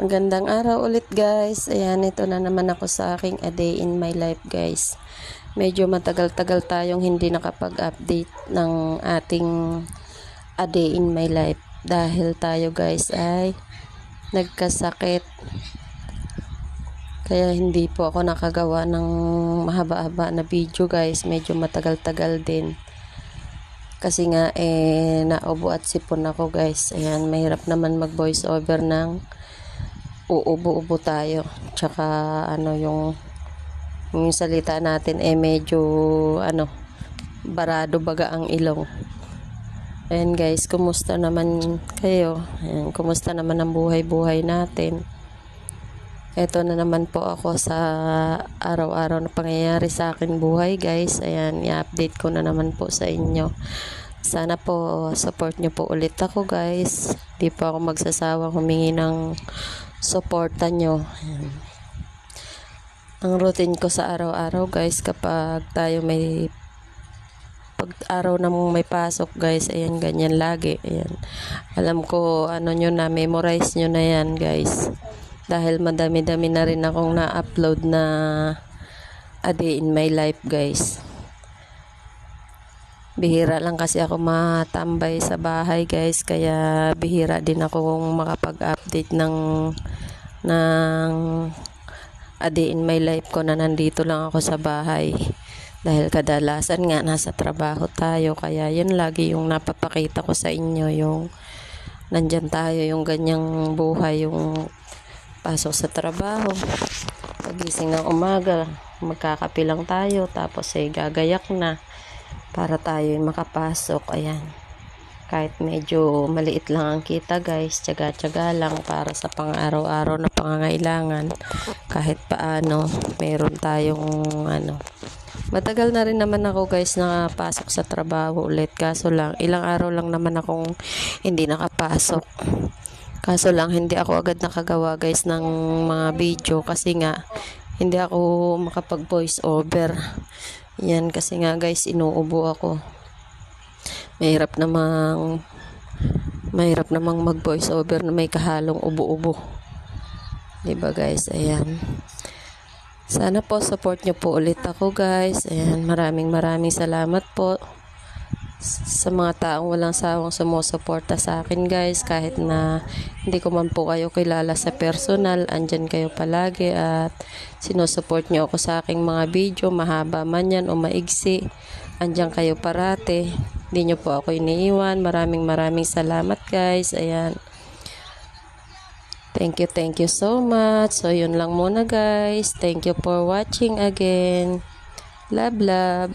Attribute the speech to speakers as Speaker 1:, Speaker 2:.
Speaker 1: Magandang araw ulit guys. Ayan, ito na naman ako sa aking A Day in My Life guys. Medyo matagal-tagal tayong hindi nakapag-update ng ating A Day in My Life. Dahil tayo guys ay nagkasakit. Kaya hindi po ako nakagawa ng mahaba-haba na video guys. Medyo matagal-tagal din. Kasi nga naubo at sipon ako guys. Ayan, mahirap naman mag voice over ng uubo-ubo tayo. Tsaka yung salita natin medyo barado baga ang ilong. Ayan guys, kumusta naman kayo? Ayan, kumusta naman ang buhay-buhay natin? Ito na naman po ako sa araw-araw na pangyayari sa akin buhay guys. Ayan, i-update ko na naman po sa inyo. Sana po support nyo po ulit ako guys. Di po ako magsasawang humingi ng suporta nyo. Ayan. Ang routine ko sa araw-araw guys, kapag tayo may pag-araw na may pasok guys, ayan, ganyan lagi. Ayan. Alam ko nyo na, memorize nyo na yan guys. Dahil madami-dami na rin akong na-upload na A Day in My Life guys. Bihira lang kasi ako matambay sa bahay guys, kaya bihira din akong makapag-update ng A Day in My Life ko na nandito lang ako sa bahay. Dahil kadalasan nga nasa trabaho tayo, kaya yun lagi yung napapakita ko sa inyo, yung nandyan tayo, yung ganyang buhay, yung pasok sa trabaho, pagising ng umaga, magkakape lang tayo, tapos gagayak na para tayo makapasok. Ayan, kahit medyo maliit lang ang kita guys, tiyaga-tiyaga lang para sa pang-araw-araw na pangangailangan. Kahit paano meron tayong matagal na rin naman ako guys nakapasok sa trabaho ulit, kaso lang ilang araw lang naman akong hindi nakapasok. Kaso lang hindi ako agad nakagawa guys ng mga video kasi nga hindi ako makapag voice over. Yan kasi nga guys, inuubo ako. Mahirap namang mag voice over na may kahalong ubo-ubo. Diba guys? Ayan. Sana po support nyo po ulit ako guys. Ayan, maraming salamat po sa mga taong walang sawang sumusuporta sa akin guys. Kahit na hindi ko man po kayo kilala sa personal, andyan kayo palagi at sinusupport nyo ako sa aking mga video, mahaba man yan o maigsi, andyan kayo parate, hindi nyo po ako iniiwan. Maraming salamat guys. Ayan, thank you so much. So yun lang muna guys, thank you for watching again. Love.